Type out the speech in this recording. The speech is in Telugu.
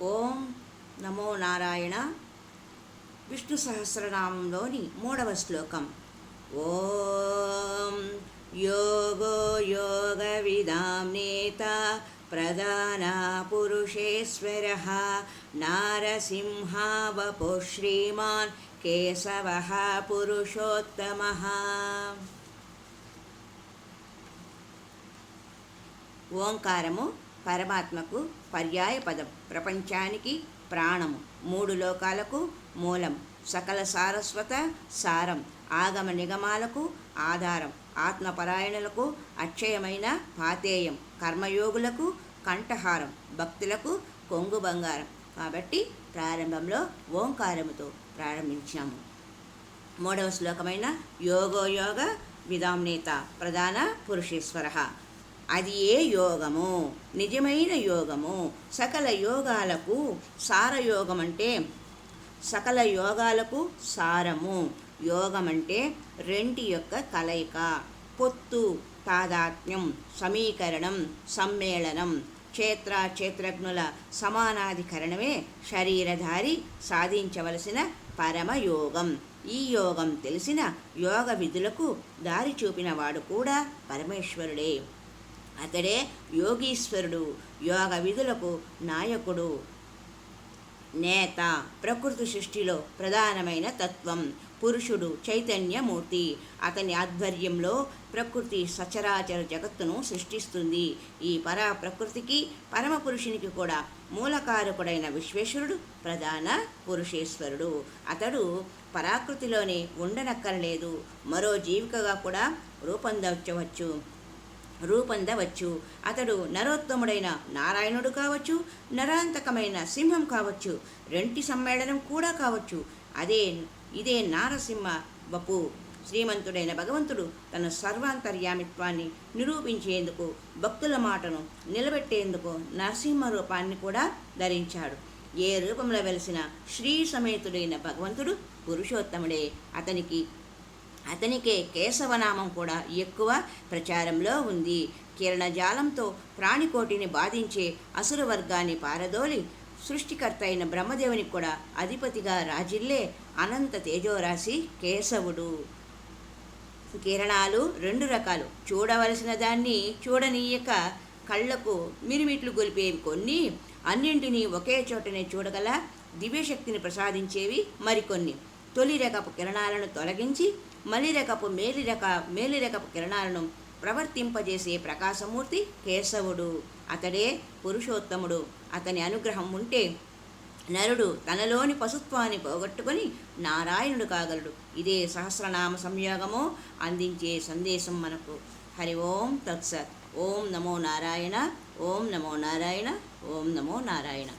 ఓం నమో నారాయణ. విష్ణు సహస్రనామంలోని 3వ శ్లోకం. ఓం యోగో యోగ విదాం నేత ప్రధాన పురుషేశ్వరః నారసింహ వపో శ్రీమాన్ కేశవః పురుషోత్తమః. ఓంకారము పరమాత్మకు పర్యాయ పదం, ప్రపంచానికి ప్రాణము, 3 లోకాలకు మూలం, సకల సారస్వత సారం, ఆగమ నిగమాలకు ఆధారం, ఆత్మపరాయణులకు అక్షయమైన పాతేయం, కర్మయోగులకు కంఠహారం, భక్తులకు కొంగు బంగారం. కాబట్టి ప్రారంభంలో ఓంకారముతో ప్రారంభించాము. 3వ శ్లోకమైన యోగో యోగ విదాంనేత ప్రధాన పురుషేశ్వరః. అది ఏ యోగము? నిజమైన యోగము. సకల యోగాలకు సారయోగం అంటే సకల యోగాలకు సారము. యోగం అంటే రెంటి యొక్క కలయిక, పొత్తు, తాదాత్మ్యం, సమీకరణం, సమ్మేళనం, క్షేత్రజ్ఞుల సమానాధికరణమే శరీరధారి సాధించవలసిన పరమయోగం. ఈ యోగం తెలిసిన యోగ విధులకు దారి చూపినవాడు కూడా పరమేశ్వరుడే. అతడే యోగీశ్వరుడు, యోగ విధులకు నాయకుడు, నేత. ప్రకృతి సృష్టిలో ప్రధానమైన తత్వం పురుషుడు, చైతన్యమూర్తి. అతని ఆధ్వర్యంలో ప్రకృతి సచరాచర జగత్తును సృష్టిస్తుంది. ఈ ప్రకృతికి పరమపురుషునికి కూడా మూలకారకుడైన విశ్వేశ్వరుడు ప్రధాన పురుషేశ్వరుడు. అతడు పరాకృతిలోనే ఉండనక్కర్లేదు, మరో జీవికగా కూడా రూపొందవచ్చు. అతడు నరోత్తముడైన నారాయణుడు కావచ్చు, నరాంతకమైన సింహం కావచ్చు, రెంటి సమ్మేళనం కూడా కావచ్చు. ఇదే నారసింహ వపు. శ్రీమంతుడైన భగవంతుడు తన సర్వాంతర్యామిత్వాన్ని నిరూపించేందుకు, భక్తుల మాటను నిలబెట్టేందుకు నరసింహ రూపాన్ని కూడా ధరించాడు. ఏ రూపంలో వెలిసిన శ్రీ సమేతుడైన భగవంతుడు పురుషోత్తముడే. అతనికే కేశవనామం కూడా ఎక్కువ ప్రచారంలో ఉంది. కిరణజాలంతో ప్రాణికోటిని బాధించే అసుర వర్గాన్ని పారదోలి సృష్టికర్త అయిన బ్రహ్మదేవునికి కూడా అధిపతిగా రాజిల్లే అనంత తేజోరాశి కేశవుడు. కిరణాలు 2 రకాలు. చూడవలసిన దాన్ని చూడనీయక కళ్ళకు మిరుమిట్లు గొలిపేవి కొన్ని, అన్నింటినీ ఒకే చోటనే చూడగల దివ్యశక్తిని ప్రసాదించేవి మరికొన్ని. తొలి రకపు కిరణాలను తొలగించి మేలిరకపు కిరణాలను ప్రవర్తింపజేసే ప్రకాశమూర్తి కేశవుడు. అతడే పురుషోత్తముడు. అతని అనుగ్రహం ఉంటే నరుడు తనలోని పశుత్వాన్ని పోగొట్టుకొని నారాయణుడు కాగలడు. ఇదే సహస్రనామ సంయోగము అందించే సందేశం మనకు. హరి ఓం తత్సత్. ఓం నమో నారాయణ. ఓం నమో నారాయణ. ఓం నమో నారాయణ.